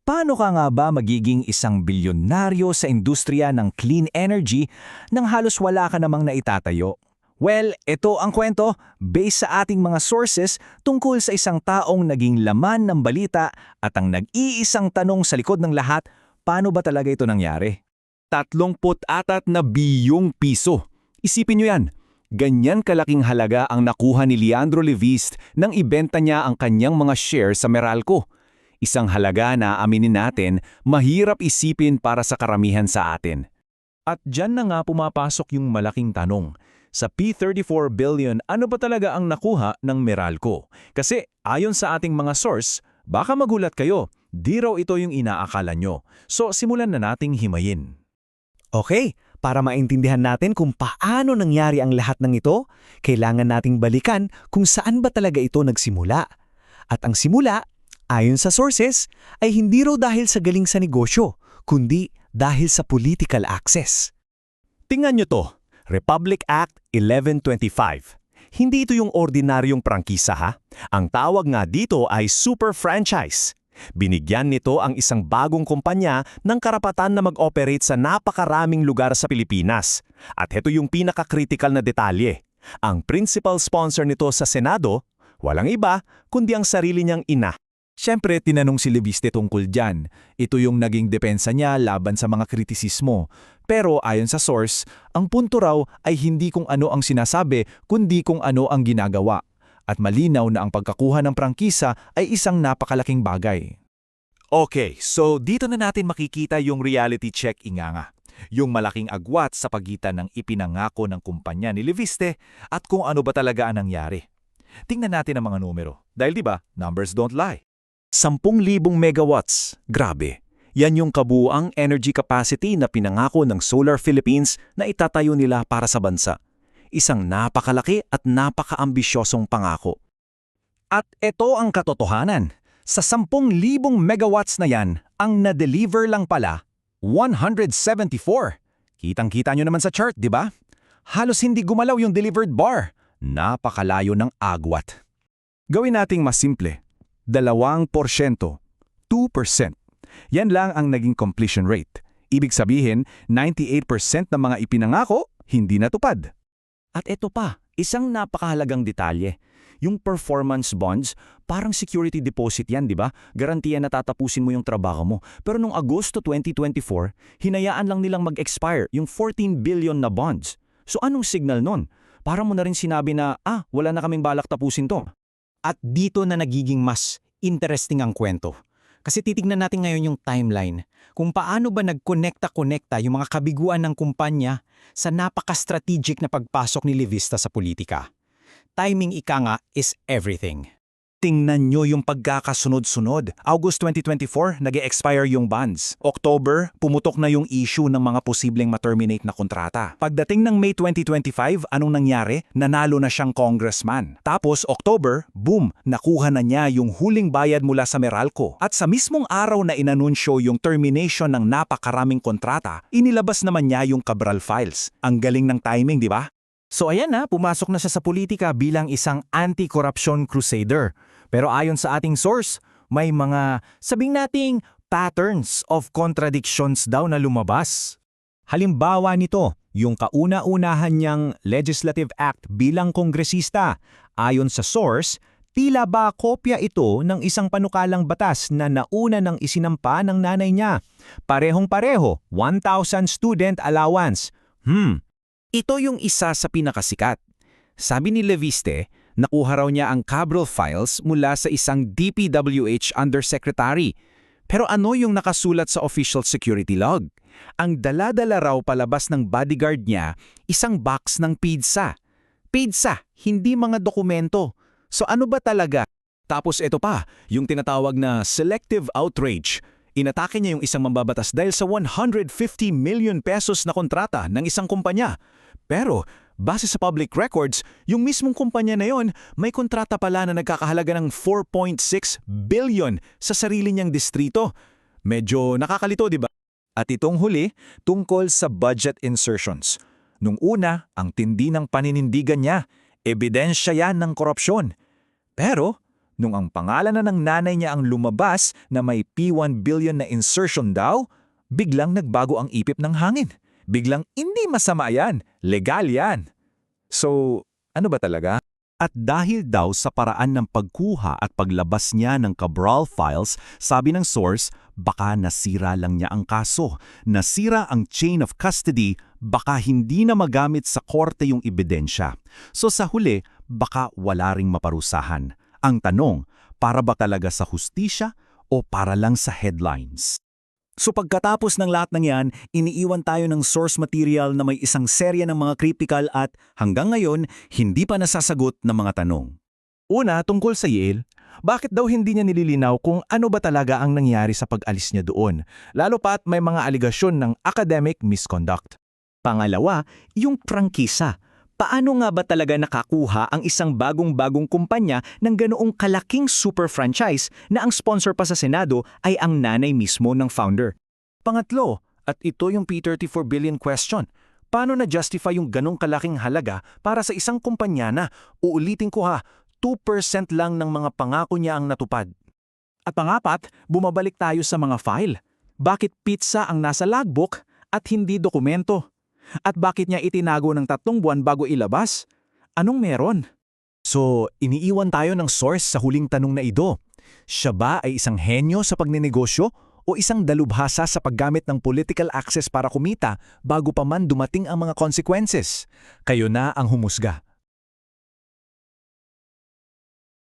Paano ka nga ba magiging isang bilyonaryo sa industriya ng clean energy nang halos wala ka namang naitatayo? Well, ito ang kwento based sa ating mga sources tungkol sa isang taong naging laman ng balita at ang nag-iisang tanong sa likod ng lahat, paano ba talaga ito nangyari? 34 na bilyong piso. Isipin nyo yan. Ganyan kalaking halaga ang nakuha ni Leandro Leviste nang ibenta niya ang kanyang mga share sa Meralco. Isang halaga na aminin natin, mahirap isipin para sa karamihan sa atin. At dyan na nga pumapasok yung malaking tanong. Sa P34 billion, ano ba talaga ang nakuha ng Meralco? Kasi ayon sa ating mga source, baka magulat kayo, di raw ito yung inaakala nyo. So simulan na nating himayin. Okay, para maintindihan natin kung paano nangyari ang lahat ng ito, kailangan nating balikan kung saan ba talaga ito nagsimula. At ang simula, ayon sa sources, ay hindi raw dahil sa galing sa negosyo, kundi dahil sa political access. Tingnan nyo to, Republic Act 1125. Hindi ito yung ordinaryong prangkisa ha. Ang tawag nga dito ay super franchise. Binigyan nito ang isang bagong kumpanya ng karapatan na mag-operate sa napakaraming lugar sa Pilipinas. At ito yung pinaka-critical na detalye. Ang principal sponsor nito sa Senado, walang iba kundi ang sarili niyang ina. Siyempre, tinanong si Leviste tungkol dyan. Ito yung naging depensa niya laban sa mga kritisismo. Pero ayon sa source, ang punto raw ay hindi kung ano ang sinasabi, kundi kung ano ang ginagawa. At malinaw na ang pagkakuha ng prangkisa ay isang napakalaking bagay. Okay, so dito na natin makikita yung reality check inganga. Yung malaking agwat sa pagitan ng ipinangako ng kumpanya ni Leviste at kung ano ba talaga ang nangyari. Tingnan natin ang mga numero. Dahil diba, numbers don't lie. 10,000 megawatts. Grabe. Yan yung kabuuang energy capacity na pinangako ng Solar Philippines na itatayo nila para sa bansa. Isang napakalaki at napakaambisyosong pangako. At ito ang katotohanan. Sa 10,000 megawatts na yan, ang na-deliver lang pala, 174. Kitang-kita nyo naman sa chart, di ba? Halos hindi gumalaw yung delivered bar. Napakalayo ng agwat. Gawin nating mas simple. 2%, 2%. Yan lang ang naging completion rate. Ibig sabihin, 98% ng mga ipinangako, hindi natupad. At ito pa, isang napakahalagang detalye. Yung performance bonds, parang security deposit yan, di ba? Garantiya na tatapusin mo yung trabaho mo. Pero noong Agosto 2024, hinayaan lang nilang mag-expire yung 14 billion na bonds. So anong signal nun? Para mo na rin sinabi na, wala na kaming balak tapusin to. At dito na nagiging mas interesting ang kwento. Kasi titignan natin ngayon yung timeline, kung paano ba nagkonekta-konekta yung mga kabiguan ng kumpanya sa napaka-strategic na pagpasok ni Leviste sa politika. Timing ika nga is everything. Tingnan nyo yung pagkakasunod-sunod. August 2024, nag-e-expire yung bonds. October, pumutok na yung issue ng mga posibleng ma-terminate na kontrata. Pagdating ng May 2025, anong nangyari? Nanalo na siyang congressman. Tapos October, boom, nakuha na niya yung huling bayad mula sa Meralco. At sa mismong araw na inanunsyo yung termination ng napakaraming kontrata, inilabas naman niya yung Cabral Files. Ang galing ng timing, di ba? So ayan na, pumasok na siya sa politika bilang isang anti-corruption crusader. Pero ayon sa ating source, may mga, sabing nating, patterns of contradictions daw na lumabas. Halimbawa nito, yung kauna-unahan niyang legislative act bilang kongresista. Ayon sa source, tila ba kopya ito ng isang panukalang batas na nauna ng isinampa ng nanay niya. Parehong-pareho, 1,000 student allowance. Ito yung isa sa pinakasikat. Sabi ni Leviste, nakuha raw niya ang Cabral Files mula sa isang DPWH undersecretary. Pero ano yung nakasulat sa official security log? Ang dala-dala raw palabas ng bodyguard niya, isang box ng pizza. Pizza, hindi mga dokumento. So ano ba talaga? Tapos ito pa, yung tinatawag na selective outrage. Inatake niya yung isang mambabatas dahil sa 150 million pesos na kontrata ng isang kumpanya. Pero, base sa public records, yung mismong kumpanya na yon may kontrata pala na nagkakahalaga ng 4.6 billion sa sarili niyang distrito. Medyo nakakalito, di ba? At itong huli, tungkol sa budget insertions. Nung una, ang tindi ng paninindigan niya, ebidensya yan ng korupsyon. Pero, Nung ang pangalan na ng nanay niya ang lumabas na may P1 billion na insertion daw, biglang nagbago ang ipip ng hangin. Biglang hindi masama yan, legal yan. So, ano ba talaga? At dahil daw sa paraan ng pagkuha at paglabas niya ng Cabral files, sabi ng source, baka nasira lang niya ang kaso. Nasira ang chain of custody, baka hindi na magamit sa korte yung ebidensya. So sa huli, baka wala ring maparusahan. Ang tanong, para ba talaga sa hustisya o para lang sa headlines? So pagkatapos ng lahat ng yan, iniiwan tayo ng source material na may isang serya ng mga critical at hanggang ngayon, hindi pa nasasagot ng mga tanong. Una, tungkol sa Yale, bakit daw hindi niya nililinaw kung ano ba talaga ang nangyari sa pag-alis niya doon, lalo pa't may mga aligasyon ng academic misconduct. Pangalawa, yung prangkisa. Paano nga ba talaga nakakuha ang isang bagong-bagong kumpanya ng ganoong kalaking super franchise na ang sponsor pa sa Senado ay ang nanay mismo ng founder? Pangatlo, at ito yung P34 billion question, paano na-justify yung ganong kalaking halaga para sa isang kumpanya na, uulitin ko ha, 2% lang ng mga pangako niya ang natupad? At pangapat, bumabalik tayo sa mga file. Bakit pizza ang nasa logbook at hindi dokumento? At bakit niya itinago ng 3 buwan bago ilabas? Anong meron? So, iniiwan tayo ng source sa huling tanong na ito. Siya ba ay isang henyo sa pagnenegosyo o isang dalubhasa sa paggamit ng political access para kumita bago pa man dumating ang mga consequences? Kayo na ang humusga.